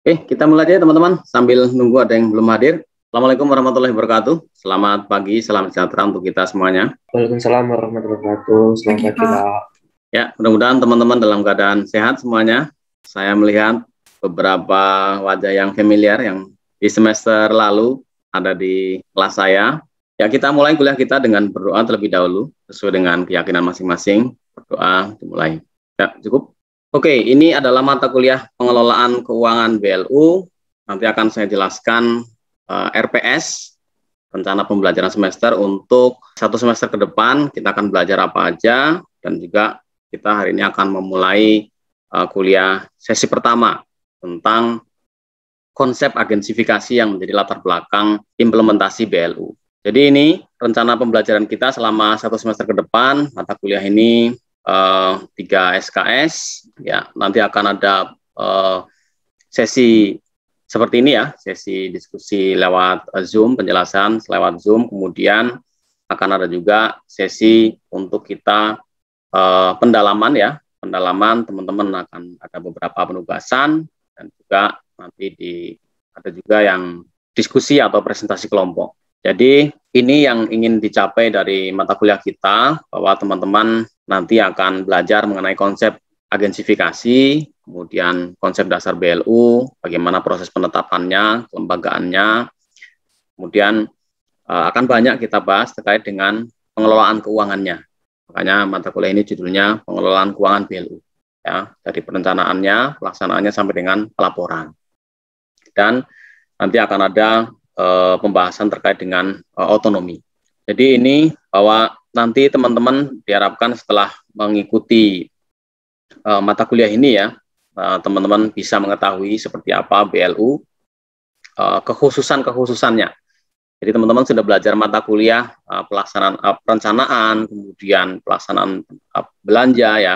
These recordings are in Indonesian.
Kita mulai aja teman-teman sambil nunggu ada yang belum hadir. Assalamualaikum warahmatullahi wabarakatuh. Selamat pagi, salam sejahtera untuk kita semuanya. Waalaikumsalam warahmatullahi wabarakatuh. Selamat pagi, Pak. Ya, mudah-mudahan teman-teman dalam keadaan sehat semuanya. Saya melihat beberapa wajah yang familiar yang di semester lalu ada di kelas saya. Ya, kita mulai kuliah kita dengan berdoa terlebih dahulu sesuai dengan keyakinan masing-masing. Berdoa dimulai. Ya, cukup. Oke, ini adalah mata kuliah pengelolaan keuangan BLU. Nanti akan saya jelaskan RPS, rencana pembelajaran semester untuk satu semester ke depan. Kita akan belajar apa aja, dan juga kita hari ini akan memulai kuliah sesi pertama tentang konsep agensifikasi yang menjadi latar belakang implementasi BLU. Jadi ini rencana pembelajaran kita selama satu semester ke depan. Mata kuliah ini 3 SKS, ya nanti akan ada sesi seperti ini ya, sesi diskusi lewat Zoom, penjelasan lewat Zoom, kemudian akan ada juga sesi untuk kita pendalaman ya, pendalaman teman-teman akan ada beberapa penugasan, dan juga nanti ada juga yang diskusi atau presentasi kelompok. Jadi ini yang ingin dicapai dari mata kuliah kita, bahwa teman-teman nanti akan belajar mengenai konsep agensifikasi, kemudian konsep dasar BLU, bagaimana proses penetapannya, kelembagaannya, kemudian akan banyak kita bahas terkait dengan pengelolaan keuangannya. Makanya mata kuliah ini judulnya pengelolaan keuangan BLU, ya, dari perencanaannya, pelaksanaannya sampai dengan pelaporan. Dan nanti akan ada pembahasan terkait dengan otonomi. Jadi ini bahwa nanti teman-teman diharapkan setelah mengikuti mata kuliah ini ya, teman-teman bisa mengetahui seperti apa BLU, kekhususannya. Jadi teman-teman sudah belajar mata kuliah pelaksanaan perencanaan, kemudian pelaksanaan belanja ya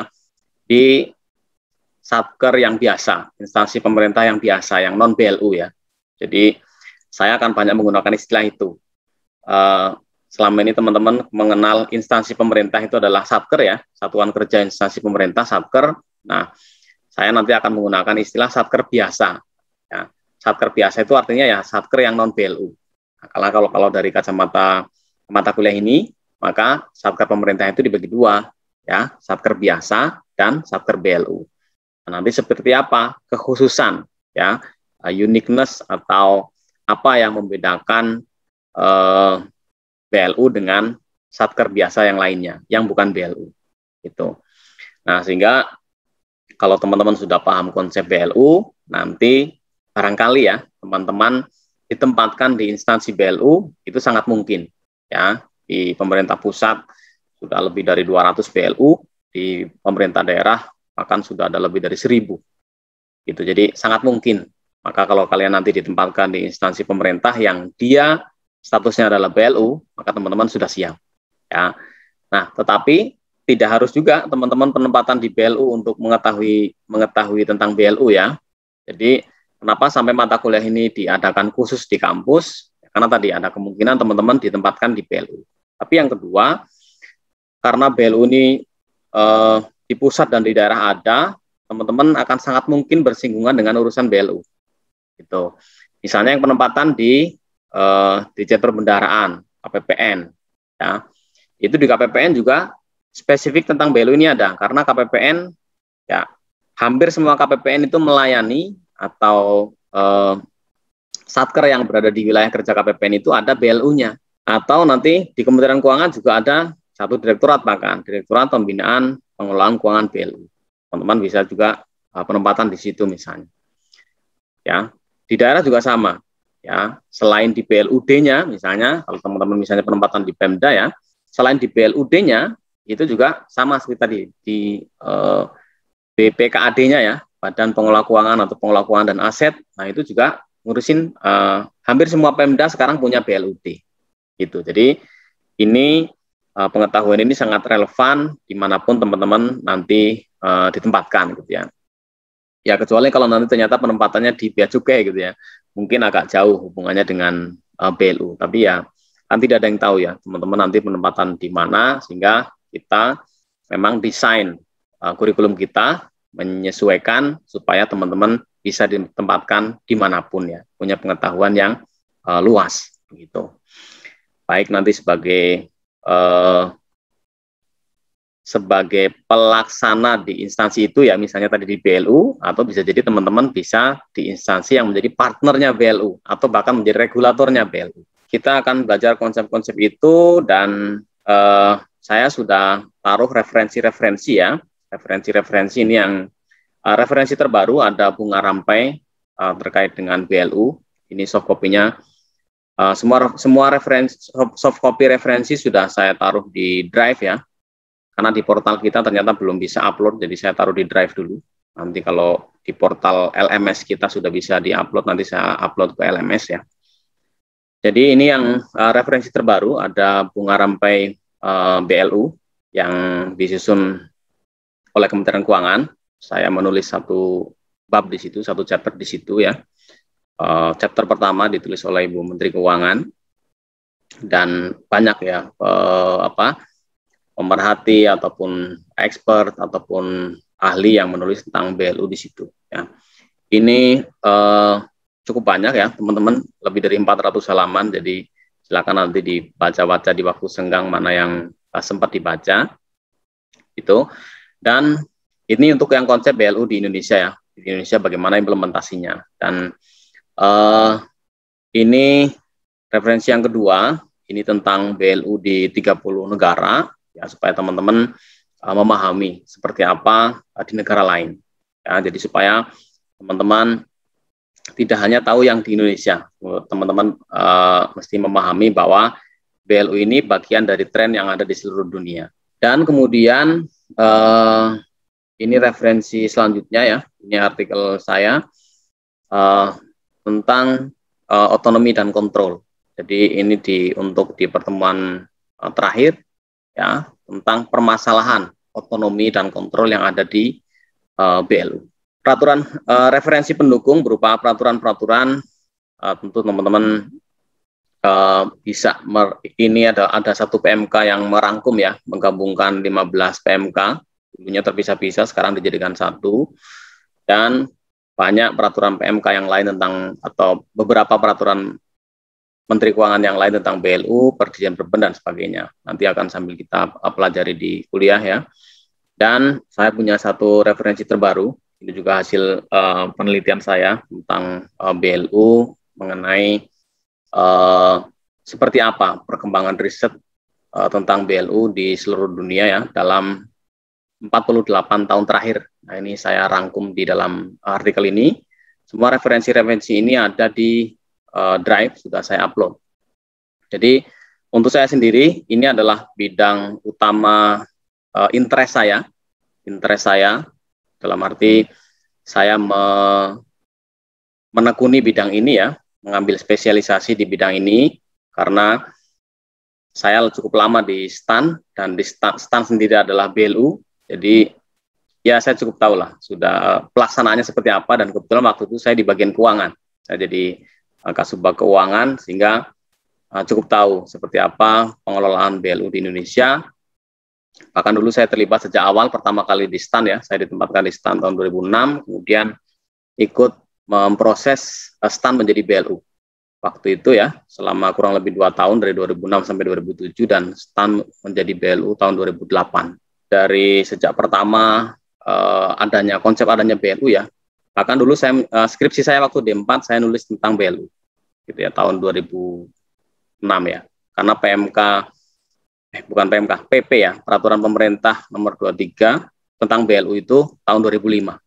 di satker yang biasa, instansi pemerintah yang biasa, yang non BLU ya. Jadi saya akan banyak menggunakan istilah itu. Selama ini teman-teman mengenal instansi pemerintah itu adalah satker ya, satuan kerja instansi pemerintah, satker. Nah, saya nanti akan menggunakan istilah satker biasa. Ya, satker biasa itu artinya ya satker yang non BLU. Nah, kalau dari kacamata mata kuliah ini, maka satker pemerintah itu dibagi dua, ya, satker biasa dan satker BLU. Nah, nanti seperti apa kekhususan, ya, uniqueness atau apa yang membedakan BLU dengan satker biasa yang lainnya, yang bukan BLU. Gitu. Nah, sehingga kalau teman-teman sudah paham konsep BLU, nanti barangkali ya, teman-teman ditempatkan di instansi BLU, itu sangat mungkin. Ya, di pemerintah pusat sudah lebih dari 200 BLU, di pemerintah daerah bahkan sudah ada lebih dari 1000. Gitu. Jadi sangat mungkin. Maka kalau kalian nanti ditempatkan di instansi pemerintah yang dia statusnya adalah BLU, maka teman-teman sudah siap. Ya. Nah, tetapi tidak harus juga teman-teman penempatan di BLU untuk mengetahui tentang BLU ya. Jadi, kenapa sampai mata kuliah ini diadakan khusus di kampus? Karena tadi ada kemungkinan teman-teman ditempatkan di BLU. Tapi yang kedua, karena BLU ini di pusat dan di daerah ada, teman-teman akan sangat mungkin bersinggungan dengan urusan BLU. Gitu. Misalnya yang penempatan di Dirjen Perbendaharaan, KPPN, ya, itu di KPPN juga spesifik tentang BLU ini ada, karena KPPN, ya, hampir semua KPPN itu melayani atau satker yang berada di wilayah kerja KPPN itu ada BLU-nya, atau nanti di Kementerian Keuangan juga ada satu direktorat, bahkan Direktorat Pembinaan Pengelolaan Keuangan BLU. Teman-teman bisa juga penempatan di situ misalnya. Ya, di daerah juga sama. Ya, selain di BLUD-nya misalnya, kalau teman-teman misalnya penempatan di Pemda ya, selain di BLUD-nya itu juga sama seperti tadi di BPKAD-nya ya, Badan Pengelola Keuangan atau Pengelola Keuangan dan Aset. Nah, itu juga ngurusin hampir semua Pemda sekarang punya BLUD. Gitu. Jadi ini pengetahuan ini sangat relevan dimanapun teman-teman nanti ditempatkan gitu ya. Ya, kecuali kalau nanti ternyata penempatannya di Bea Cukai gitu ya, mungkin agak jauh hubungannya dengan BLU. Tapi ya, kan tidak ada yang tahu ya, teman-teman nanti penempatan di mana, sehingga kita memang desain kurikulum kita menyesuaikan supaya teman-teman bisa ditempatkan dimanapun ya, punya pengetahuan yang luas gitu. Baik nanti sebagai pelaksana di instansi itu ya, misalnya tadi di BLU, atau bisa jadi teman-teman bisa di instansi yang menjadi partnernya BLU atau bahkan menjadi regulatornya BLU. Kita akan belajar konsep-konsep itu dan saya sudah taruh referensi-referensi ya. Referensi-referensi ini yang referensi terbaru ada Bunga Rampai terkait dengan BLU. Ini soft copy-nya. Semua referensi soft copy referensi sudah saya taruh di Drive ya. Karena di portal kita ternyata belum bisa upload, jadi saya taruh di Drive dulu. Nanti kalau di portal LMS kita sudah bisa di-upload, nanti saya upload ke LMS ya. Jadi ini yang referensi terbaru, ada Bunga Rampai BLU yang disusun oleh Kementerian Keuangan. Saya menulis satu bab di situ, satu chapter di situ ya. Chapter pertama ditulis oleh Ibu Menteri Keuangan dan banyak ya pemerhati ataupun expert ataupun ahli yang menulis tentang BLU di situ ya. Ini cukup banyak ya teman-teman, lebih dari 400 halaman, jadi silakan nanti dibaca-baca di waktu senggang mana yang sempat dibaca itu. Dan ini untuk yang konsep BLU di Indonesia ya, di Indonesia bagaimana implementasinya. Dan ini referensi yang kedua, ini tentang BLU di 30 negara ya, supaya teman-teman memahami seperti apa di negara lain ya. Jadi supaya teman-teman tidak hanya tahu yang di Indonesia, teman-teman mesti memahami bahwa BLU ini bagian dari tren yang ada di seluruh dunia. Dan kemudian ini referensi selanjutnya ya, ini artikel saya tentang otonomi dan kontrol. Jadi ini untuk di pertemuan terakhir ya, tentang permasalahan otonomi dan kontrol yang ada di BLU. Peraturan referensi pendukung berupa peraturan-peraturan, tentu teman-teman bisa ini ada satu PMK yang merangkum ya, menggabungkan 15 PMK, dulunya terpisah-pisah, sekarang dijadikan satu, dan banyak peraturan PMK yang lain tentang, atau beberapa peraturan Menteri Keuangan yang lain tentang BLU, Perjanjian Berben dan sebagainya. Nanti akan sambil kita pelajari di kuliah ya. Dan saya punya satu referensi terbaru, ini juga hasil penelitian saya tentang BLU mengenai seperti apa perkembangan riset tentang BLU di seluruh dunia ya dalam 48 tahun terakhir. Nah, ini saya rangkum di dalam artikel ini. Semua referensi-referensi ini ada di Drive, sudah saya upload. Jadi untuk saya sendiri ini adalah bidang utama interest saya. Interest saya dalam arti saya menekuni bidang ini ya, mengambil spesialisasi di bidang ini karena saya cukup lama di STAN, dan di STAN sendiri adalah BLU. Jadi ya saya cukup tahu lah sudah pelaksanaannya seperti apa, dan kebetulan waktu itu saya di bagian keuangan. Saya jadi Kasubag Keuangan, sehingga cukup tahu seperti apa pengelolaan BLU di Indonesia. Bahkan dulu saya terlibat sejak awal, pertama kali di STAN ya, saya ditempatkan di STAN tahun 2006, kemudian ikut memproses STAN menjadi BLU. Waktu itu ya, selama kurang lebih 2 tahun, dari 2006 sampai 2007, dan STAN menjadi BLU tahun 2008. Dari sejak pertama konsep adanya BLU ya, bahkan dulu saya skripsi saya waktu D4 saya nulis tentang BLU gitu ya, tahun 2006 ya, karena PP ya, Peraturan Pemerintah Nomor 23 tentang BLU itu tahun 2005.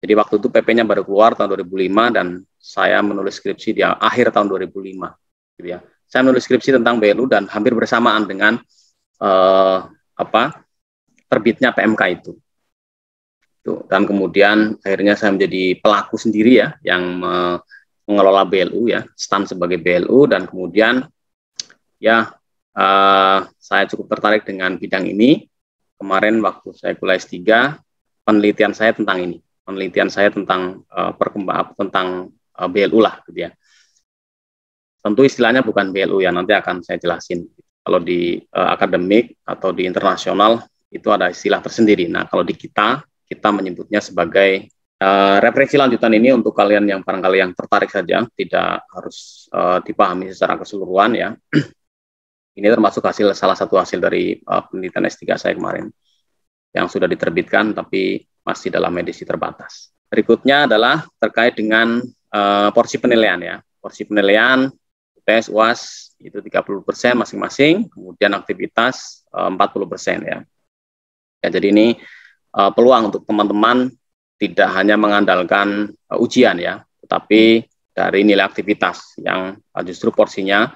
Jadi waktu itu PP-nya baru keluar tahun 2005, dan saya menulis skripsi di akhir tahun 2005 gitu ya. Saya menulis skripsi tentang BLU dan hampir bersamaan dengan terbitnya PMK itu. Dan kemudian akhirnya saya menjadi pelaku sendiri ya, yang mengelola BLU ya, STAN sebagai BLU, dan kemudian ya saya cukup tertarik dengan bidang ini. Kemarin waktu saya kuliah S3, penelitian saya tentang ini, tentang tentang BLU lah gitu ya. Tentu istilahnya bukan BLU ya, nanti akan saya jelasin. Kalau di akademik atau di internasional itu ada istilah tersendiri. Nah, kalau di kita kita menyebutnya sebagai referensi lanjutan. Ini untuk kalian yang barangkali yang tertarik saja, tidak harus dipahami secara keseluruhan ya. Ini termasuk salah satu hasil dari penelitian S3 saya kemarin yang sudah diterbitkan tapi masih dalam edisi terbatas. Berikutnya adalah terkait dengan porsi penilaian ya. Porsi penilaian UTS UAS itu 30% masing-masing, kemudian aktivitas 40% ya. Ya, jadi ini peluang untuk teman-teman tidak hanya mengandalkan ujian ya, tetapi dari nilai aktivitas yang justru porsinya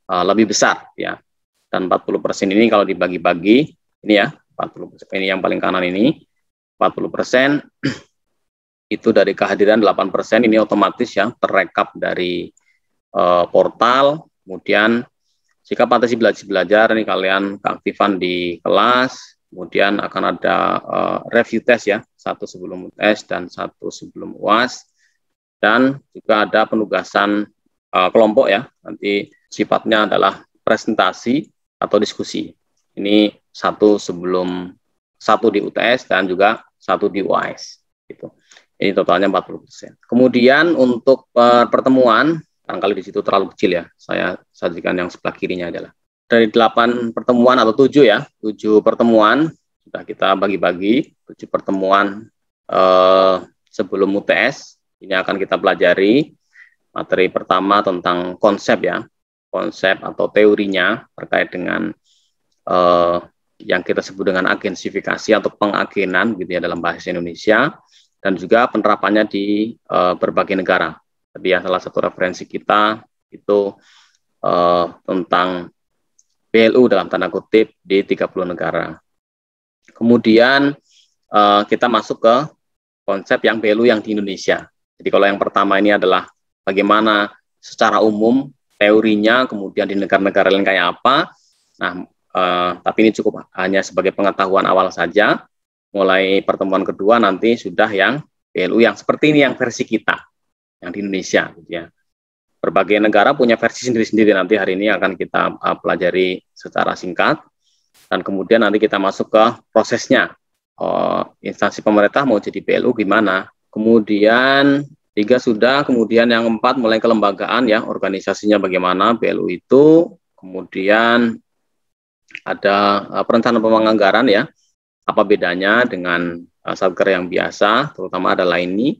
lebih besar ya. Dan 40% ini kalau dibagi-bagi, ini ya, 40% ini yang paling kanan ini, 40% itu dari kehadiran 8% ini otomatis ya terrekap dari portal. Kemudian jika partisi belajar ini kalian keaktifan di kelas, kemudian akan ada review test ya, satu sebelum UTS dan satu sebelum UAS, dan juga ada penugasan kelompok ya, nanti sifatnya adalah presentasi atau diskusi. Ini satu di UTS dan juga satu di UAS gitu. Ini totalnya 40%. Kemudian untuk pertemuan, barangkali di situ terlalu kecil ya, saya sajikan yang sebelah kirinya adalah. Dari 8 pertemuan atau 7 ya, 7 pertemuan, sudah kita bagi-bagi, 7 pertemuan sebelum UTS, ini akan kita pelajari. Materi pertama tentang konsep ya, konsep atau teorinya terkait dengan yang kita sebut dengan agensifikasi atau pengagenan gitu ya dalam bahasa Indonesia, dan juga penerapannya di berbagai negara. Tadi ya salah satu referensi kita itu tentang BLU dalam tanda kutip di 30 negara. Kemudian kita masuk ke konsep yang BLU yang di Indonesia. Jadi kalau yang pertama ini adalah bagaimana secara umum teorinya, kemudian di negara-negara lain kayak apa. Nah, tapi ini cukup hanya sebagai pengetahuan awal saja. Mulai pertemuan kedua nanti sudah yang BLU yang seperti ini, yang versi kita, yang di Indonesia. Gitu ya. Berbagai negara punya versi sendiri-sendiri, nanti hari ini akan kita pelajari secara singkat. Dan kemudian nanti kita masuk ke prosesnya. Instansi pemerintah mau jadi BLU gimana. Kemudian 3 sudah, kemudian yang 4 mulai kelembagaan ya, organisasinya bagaimana BLU itu. Kemudian ada perencanaan penganggaran ya, apa bedanya dengan satker yang biasa, terutama adalah ini,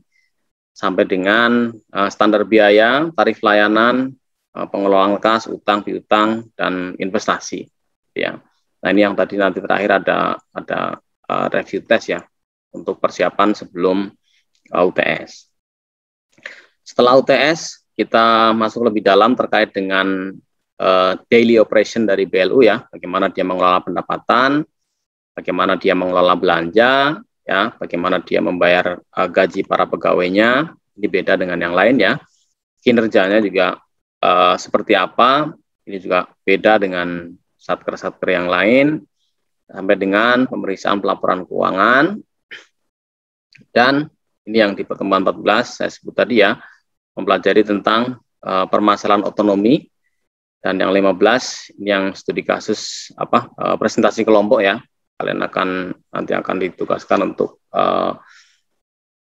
sampai dengan standar biaya, tarif layanan, pengelolaan kas, utang, piutang, dan investasi. Ya. Nah ini yang tadi nanti terakhir ada review test ya, untuk persiapan sebelum UTS. Setelah UTS, kita masuk lebih dalam terkait dengan daily operation dari BLU ya, bagaimana dia mengelola pendapatan, bagaimana dia mengelola belanja, ya, bagaimana dia membayar gaji para pegawainya. Ini beda dengan yang lain ya. Kinerjanya juga seperti apa, ini juga beda dengan satker-satker yang lain, sampai dengan pemeriksaan pelaporan keuangan. Dan ini yang di pertemuan 14 saya sebut tadi ya, mempelajari tentang permasalahan otonomi. Dan yang 15 ini yang studi kasus presentasi kelompok ya. Kalian nanti akan ditugaskan untuk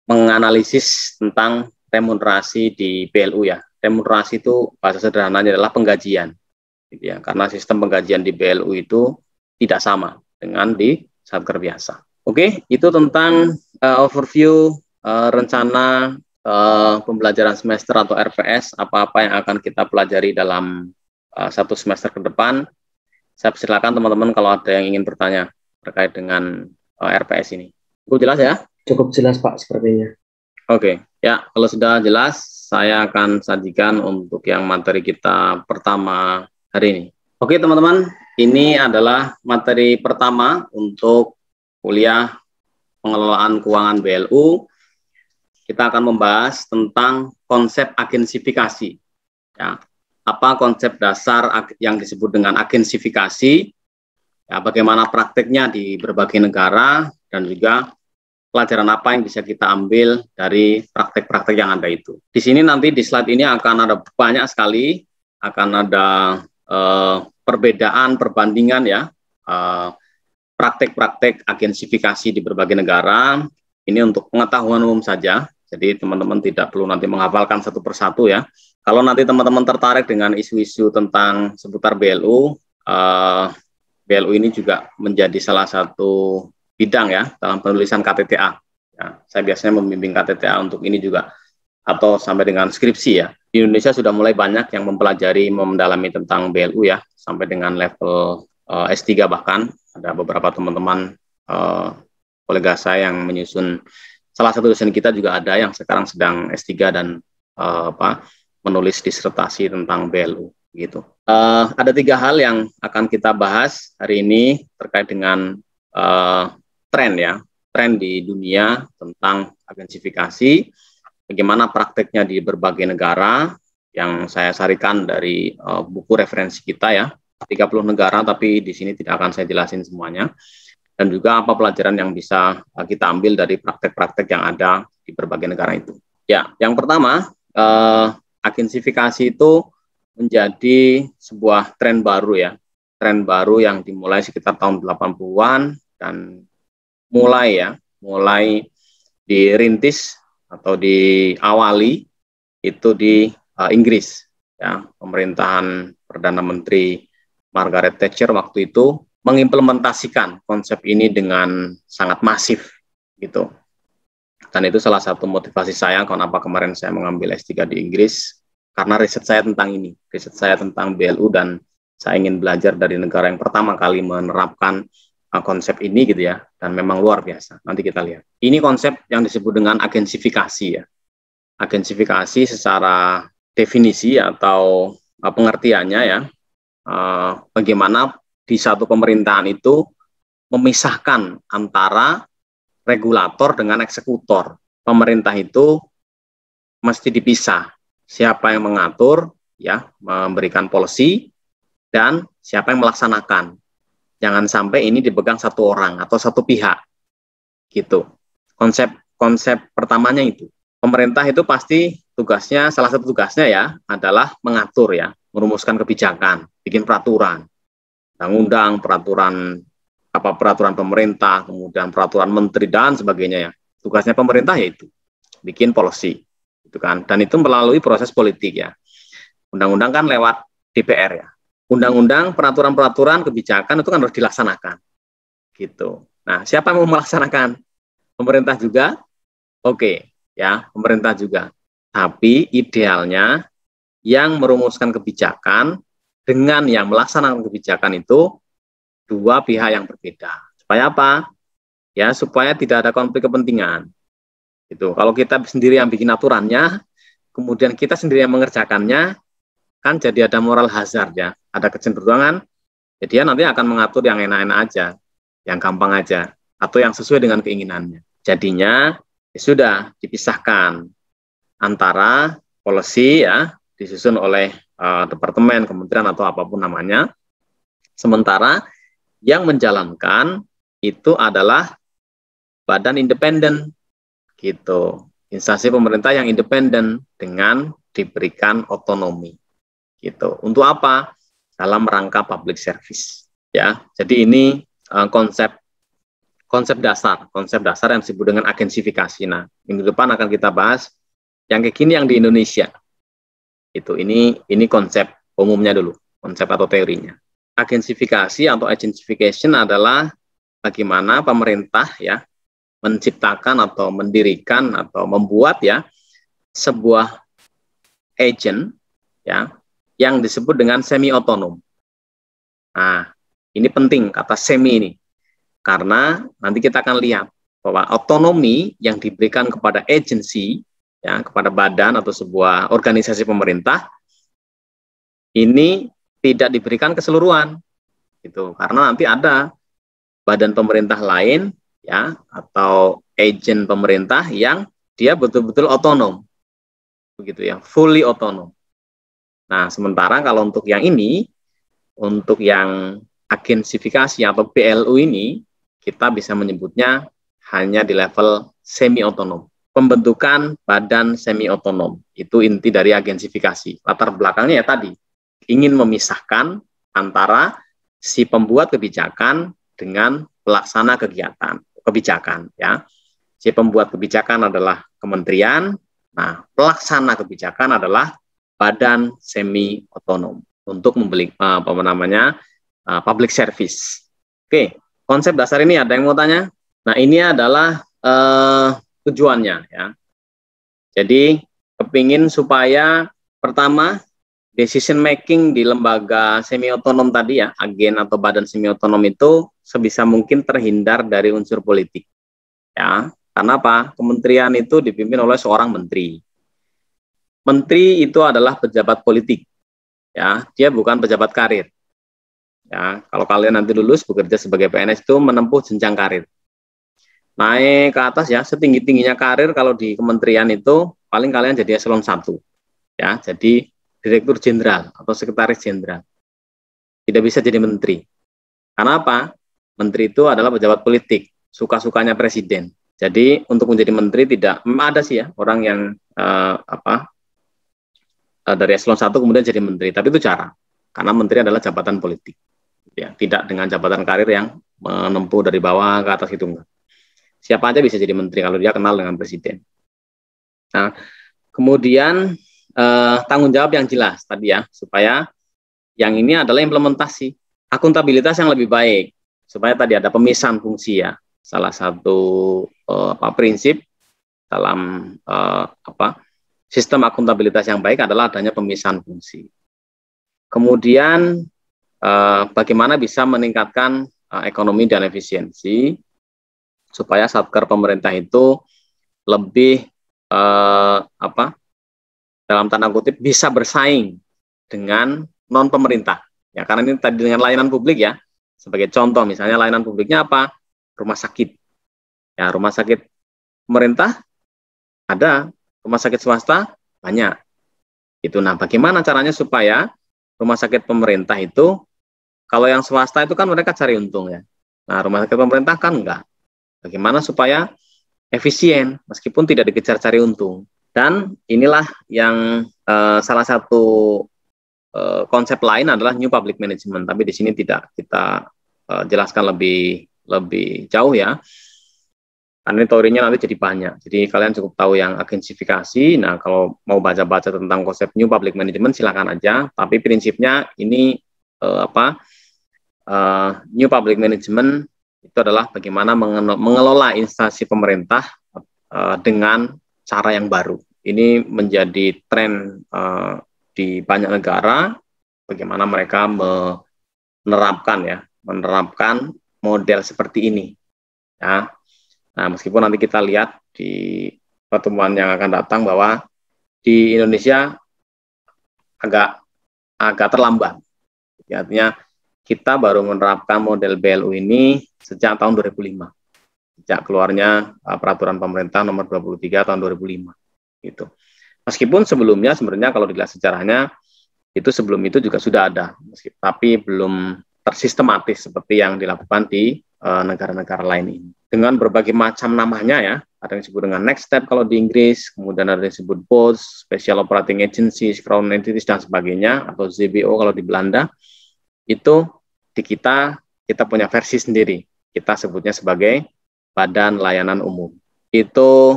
menganalisis tentang remunerasi di BLU ya. Remunerasi itu bahasa sederhananya adalah penggajian, gitu ya. Karena sistem penggajian di BLU itu tidak sama dengan di satker biasa. Oke, itu tentang overview rencana pembelajaran semester atau RPS, apa-apa yang akan kita pelajari dalam satu semester ke depan. Saya persilakan teman-teman kalau ada yang ingin bertanya terkait dengan RPS ini. Cukup jelas ya? Cukup jelas Pak sepertinya. Oke, ya kalau sudah jelas, saya akan sajikan untuk yang materi kita pertama hari ini. Oke teman-teman, ini adalah materi pertama untuk kuliah pengelolaan keuangan BLU. Kita akan membahas tentang konsep agensifikasi. Ya, apa konsep dasar yang disebut dengan agensifikasi? Ya, bagaimana prakteknya di berbagai negara, dan juga pelajaran apa yang bisa kita ambil dari praktek-praktek yang ada itu. Di sini nanti di slide ini akan ada banyak sekali, akan ada perbedaan, perbandingan ya, praktek-praktek agensifikasi di berbagai negara, Ini untuk pengetahuan umum saja, jadi teman-teman tidak perlu nanti menghafalkan satu persatu ya. Kalau nanti teman-teman tertarik dengan isu-isu tentang seputar BLU, BLU ini juga menjadi salah satu bidang ya dalam penulisan KTTA. Ya, saya biasanya membimbing KTTA untuk ini juga, atau sampai dengan skripsi ya. Di Indonesia sudah mulai banyak yang mempelajari, mendalami tentang BLU ya, sampai dengan level S3 bahkan. Ada beberapa teman-teman kolega saya yang menyusun, salah satu dosen kita juga ada yang sekarang sedang S3 dan menulis disertasi tentang BLU gitu. Ada 3 hal yang akan kita bahas hari ini terkait dengan tren ya, tren di dunia tentang agensifikasi, bagaimana prakteknya di berbagai negara yang saya sarikan dari buku referensi kita ya, 30 negara, tapi di sini tidak akan saya jelasin semuanya. Dan juga apa pelajaran yang bisa kita ambil dari praktek-praktek yang ada di berbagai negara itu. Ya, yang pertama, agensifikasi itu menjadi sebuah tren baru ya, tren baru yang dimulai sekitar tahun 80-an dan mulai dirintis atau diawali itu di Inggris ya, pemerintahan Perdana Menteri Margaret Thatcher waktu itu mengimplementasikan konsep ini dengan sangat masif gitu. Dan itu salah satu motivasi saya kenapa kemarin saya mengambil S3 di Inggris, karena riset saya tentang ini, riset saya tentang BLU, dan saya ingin belajar dari negara yang pertama kali menerapkan konsep ini gitu ya, dan memang luar biasa. Nanti kita lihat. Ini konsep yang disebut dengan agensifikasi ya. Agensifikasi secara definisi atau pengertiannya ya, bagaimana di satu pemerintahan itu memisahkan antara regulator dengan eksekutor. Pemerintah itu mesti dipisah. Siapa yang mengatur, ya, memberikan policy, dan siapa yang melaksanakan. Jangan sampai ini dipegang satu orang atau satu pihak. Gitu. Konsep pertamanya itu. Pemerintah itu pasti tugasnya, salah satu tugasnya ya, adalah mengatur ya, merumuskan kebijakan, bikin peraturan. Undang-undang, peraturan pemerintah, kemudian peraturan menteri dan sebagainya ya. Tugasnya pemerintah yaitu bikin policy, gitu kan. Dan itu melalui proses politik ya. Undang-undang kan lewat DPR ya. Undang-undang, peraturan-peraturan, kebijakan itu kan harus dilaksanakan, gitu. Nah, siapa yang mau melaksanakan? Pemerintah juga, oke, ya, pemerintah juga. Tapi idealnya yang merumuskan kebijakan dengan yang melaksanakan kebijakan itu dua pihak yang berbeda. Supaya apa? Ya, supaya tidak ada konflik kepentingan. Itu. Kalau kita sendiri yang bikin aturannya, kemudian kita sendiri yang mengerjakannya, kan jadi ada moral hazard ya, ada kecenderungan, jadi dia nanti akan mengatur yang enak-enak aja, yang gampang aja, atau yang sesuai dengan keinginannya. Jadinya ya sudah dipisahkan antara policy ya, disusun oleh departemen, kementerian atau apapun namanya. Sementara yang menjalankan itu adalah badan independen, gitu. Instansi pemerintah yang independen dengan diberikan otonomi, gitu. Untuk apa? Dalam rangka public service, ya. Jadi ini konsep dasar yang disebut dengan agensifikasi. Nah, minggu depan akan kita bahas yang kayak gini yang di Indonesia. Itu ini konsep umumnya dulu, konsep atau teorinya. Agensifikasi atau agentification adalah bagaimana pemerintah ya menciptakan atau mendirikan atau membuat ya sebuah agent ya yang disebut dengan semi otonom. Nah, ini penting kata semi ini. Karena nanti kita akan lihat bahwa otonomi yang diberikan kepada agency ya, kepada badan atau sebuah organisasi pemerintah ini tidak diberikan keseluruhan, gitu. Karena nanti ada badan pemerintah lain ya atau agen pemerintah yang dia betul-betul otonom, begitu ya, fully otonom. Nah, sementara kalau untuk yang ini, untuk yang agensifikasi atau BLU ini, kita bisa menyebutnya hanya di level semi otonom. Pembentukan badan semi otonom itu inti dari agensifikasi. Latar belakangnya ya tadi ingin memisahkan antara si pembuat kebijakan dengan pelaksana kebijakan ya. Si pembuat kebijakan adalah kementerian. Nah, pelaksana kebijakan adalah badan semi otonom untuk membeli public service. Oke, konsep dasar ini ada yang mau tanya? Nah, ini adalah tujuannya ya. Jadi kepingin supaya pertama decision making di lembaga semi otonom tadi ya, agen atau badan semi otonom itu sebisa mungkin terhindar dari unsur politik. Ya, karena apa? Kementerian itu dipimpin oleh seorang menteri. Menteri itu adalah pejabat politik. Ya, dia bukan pejabat karir. Ya, kalau kalian nanti lulus bekerja sebagai PNS itu menempuh jenjang karir. Naik ke atas ya, setinggi-tingginya karir kalau di kementerian itu paling kalian jadi eselon 1. Ya, jadi direktur jenderal atau sekretaris jenderal. Tidak bisa jadi menteri. Karena apa? Menteri itu adalah pejabat politik, suka-sukanya presiden. Jadi untuk menjadi menteri tidak ada sih ya orang yang dari eselon 1 kemudian jadi menteri, tapi itu cara. Karena menteri adalah jabatan politik. Ya, tidak dengan jabatan karir yang menempuh dari bawah ke atas itu enggak. Siapa aja bisa jadi menteri kalau dia kenal dengan presiden. Nah, kemudian tanggung jawab yang jelas tadi ya, supaya yang ini adalah implementasi akuntabilitas yang lebih baik, supaya tadi ada pemisahan fungsi ya. Salah satu prinsip dalam sistem akuntabilitas yang baik adalah adanya pemisahan fungsi. Kemudian bagaimana bisa meningkatkan ekonomi dan efisiensi supaya satker pemerintah itu lebih dalam tanda kutip bisa bersaing dengan non pemerintah. Ya, karena ini tadi dengan layanan publik ya. Sebagai contoh misalnya layanan publiknya apa? Rumah sakit. Ya, rumah sakit pemerintah ada, rumah sakit swasta banyak. Itu nah, bagaimana caranya supaya rumah sakit pemerintah itu kalau yang swasta itu kan mereka cari untung ya. Nah, rumah sakit pemerintah kan enggak. Bagaimana supaya efisien meskipun tidak dikejar cari untung. Dan inilah yang salah satu konsep lain adalah new public management. Tapi di sini tidak kita jelaskan lebih jauh ya. Karena teorinya nanti jadi banyak. Jadi kalian cukup tahu yang agensifikasi. Nah, kalau mau baca-baca tentang konsep new public management silakan aja. Tapi prinsipnya ini new public management itu adalah bagaimana mengelola instansi pemerintah dengan cara yang baru. Ini menjadi tren di banyak negara, bagaimana mereka menerapkan model seperti ini. Ya. Nah, meskipun nanti kita lihat di pertemuan yang akan datang bahwa di Indonesia agak terlambat. Artinya kita baru menerapkan model BLU ini sejak tahun 2005. Sejak keluarnya peraturan pemerintah nomor 23 tahun 2005. Gitu. Meskipun sebelumnya sebenarnya kalau dilihat sejarahnya itu sebelum itu juga sudah ada, tapi belum tersistematis seperti yang dilakukan di negara-negara lain ini. Dengan berbagai macam namanya ya, ada yang disebut dengan next step kalau di Inggris, kemudian ada yang disebut BOS, Special Operating Agencies, Crown Entities dan sebagainya, atau ZBO kalau di Belanda. Itu di kita punya versi sendiri. Kita sebutnya sebagai Badan Layanan Umum. Itu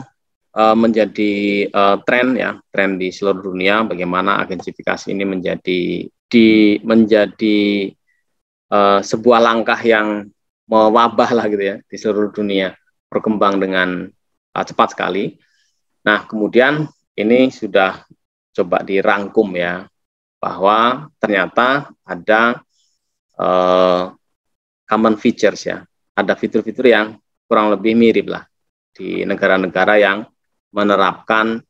menjadi tren di seluruh dunia bagaimana agensifikasi ini menjadi sebuah langkah yang mewabah lah gitu ya di seluruh dunia, berkembang dengan cepat sekali. Nah, kemudian ini sudah coba dirangkum ya bahwa ternyata ada common features ya, ada fitur-fitur yang kurang lebih mirip lah di negara-negara yang menerapkan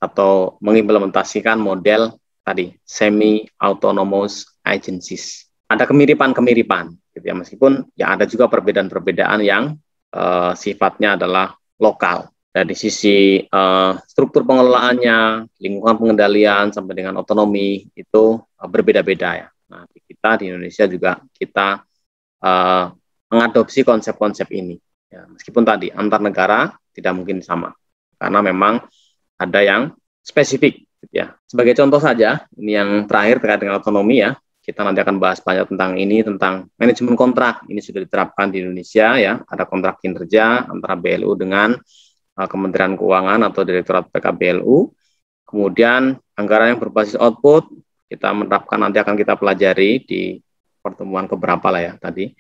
atau mengimplementasikan model tadi semi-autonomous agencies. Ada kemiripan-kemiripan, gitu ya, meskipun ya ada juga perbedaan-perbedaan yang sifatnya adalah lokal. Dari sisi struktur pengelolaannya, lingkungan pengendalian, sampai dengan otonomi, itu berbeda-beda ya. Nah, di Indonesia juga kita mengadopsi konsep-konsep ini. Ya, meskipun tadi antar negara tidak mungkin sama. Karena memang ada yang spesifik. Ya. Sebagai contoh saja, ini yang terakhir terkait dengan otonomi ya, kita nanti akan bahas banyak tentang ini, tentang manajemen kontrak. Ini sudah diterapkan di Indonesia ya, ada kontrak kinerja antara BLU dengan Kementerian Keuangan atau Direktorat PKBLU. Kemudian anggaran yang berbasis output kita menerapkan, nanti akan kita pelajari di pertemuan keberapa lah ya tadi,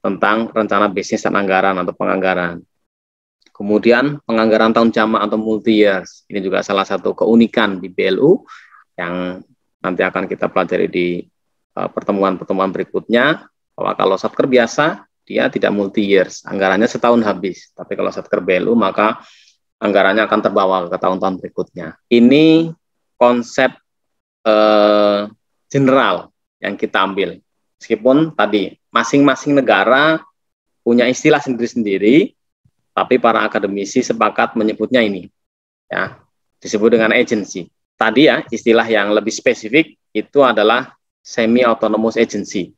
tentang rencana bisnis dan anggaran atau penganggaran. Kemudian penganggaran tahun jamak atau multi years, ini juga salah satu keunikan di BLU yang nanti akan kita pelajari di pertemuan-pertemuan berikutnya, bahwa kalau satker biasa dia tidak multi years, anggarannya setahun habis, tapi kalau satker BLU maka anggarannya akan terbawa ke tahun-tahun berikutnya. Ini konsep general yang kita ambil. Meskipun tadi masing-masing negara punya istilah sendiri-sendiri, tapi para akademisi sepakat menyebutnya ini, ya, disebut dengan agency. Tadi ya, istilah yang lebih spesifik itu adalah semi-autonomous agency.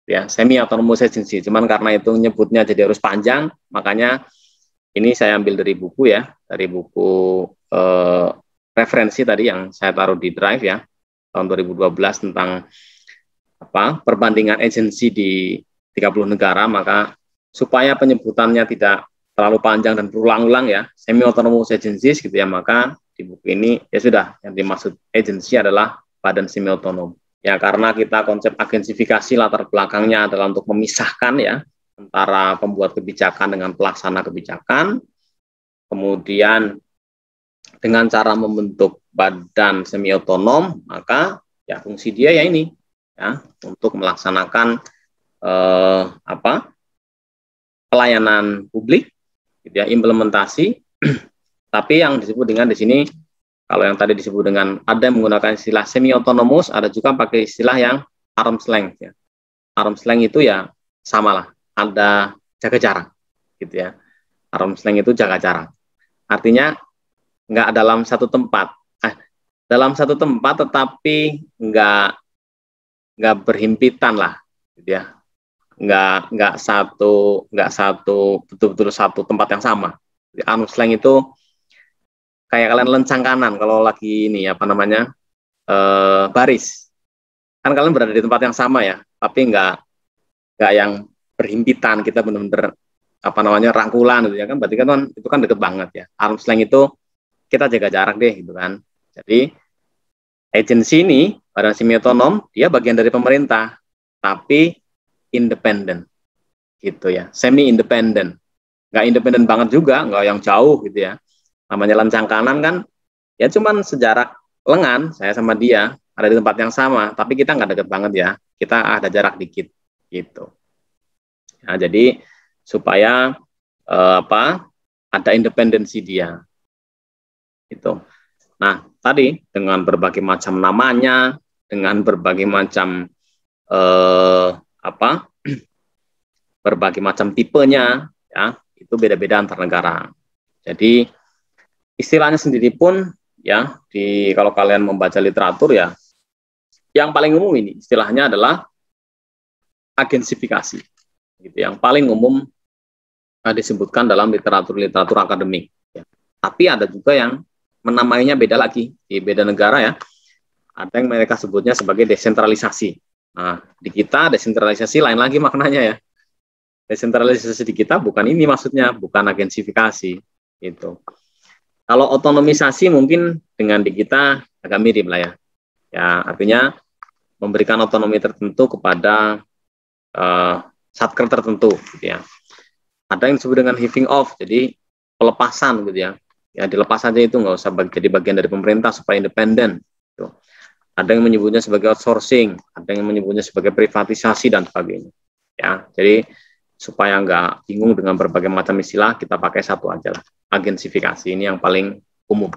Ya, semi-autonomous agency. Cuman karena itu nyebutnya jadi harus panjang, makanya ini saya ambil dari buku ya, dari buku referensi tadi yang saya taruh di Drive ya, tahun 2012 tentang perbandingan agensi di 30 negara, maka supaya penyebutannya tidak terlalu panjang dan berulang-ulang ya, semi-autonomous agencies gitu ya, maka di buku ini ya sudah, yang dimaksud agensi adalah badan semi-otonom. Ya, karena kita konsep agensifikasi latar belakangnya adalah untuk memisahkan ya, antara pembuat kebijakan dengan pelaksana kebijakan, kemudian dengan cara membentuk badan semi-otonom, maka ya fungsi dia ya ini, ya, untuk melaksanakan pelayanan publik, gitu ya, implementasi. Tapi yang disebut dengan di sini, kalau yang tadi disebut dengan ada yang menggunakan istilah semi-autonomous, ada juga pakai istilah yang arm's length. Ya. Arm's length itu ya samalah, ada jaga jarak, gitu ya. Arm's length itu jaga jarak. Artinya nggak dalam satu tempat, dalam satu tempat tetapi nggak berhimpitan lah, gitu ya. Nggak satu betul-betul satu tempat yang sama. Arm's length itu kayak kalian lencang kanan kalau lagi ini baris, kan kalian berada di tempat yang sama ya, tapi nggak yang berhimpitan, kita benar-benar rangkulan gitu ya kan, berarti kan itu kan deket banget ya. Arm's length itu kita jaga jarak deh gitu kan. Jadi agensi ini badan semi-otonom dia bagian dari pemerintah tapi independen gitu ya, semi independen, nggak independen banget juga, nggak yang jauh gitu ya. Namanya lencang kanan kan ya cuman sejarak lengan, saya sama dia ada di tempat yang sama, tapi kita nggak deket banget ya, kita ada jarak dikit gitu. Nah, jadi supaya ada independensi dia gitu. Nah, tadi dengan berbagai macam namanya, dengan berbagai macam berbagai macam tipenya ya, itu beda-beda antar negara. Jadi istilahnya sendiri pun ya, kalau kalian membaca literatur ya, yang paling umum ini istilahnya adalah agensifikasi gitu, yang paling umum disebutkan dalam literatur akademik ya. Tapi ada juga yang menamainya beda lagi di beda negara ya. Ada yang mereka sebutnya sebagai desentralisasi. Nah, di kita desentralisasi lain lagi maknanya ya. Desentralisasi di kita bukan ini maksudnya, bukan agensifikasi gitu. Kalau otonomisasi mungkin dengan di kita agak mirip lah ya. Ya, artinya memberikan otonomi tertentu kepada satker tertentu gitu ya. Ada yang disebut dengan heaving off, jadi pelepasan gitu ya. Ya dilepas saja, itu nggak usah jadi bagian dari pemerintah supaya independen. Gitu. Ada yang menyebutnya sebagai outsourcing, ada yang menyebutnya sebagai privatisasi dan sebagainya. Ya, jadi supaya nggak bingung dengan berbagai macam istilah, kita pakai satu aja lah. Agensifikasi ini yang paling umum.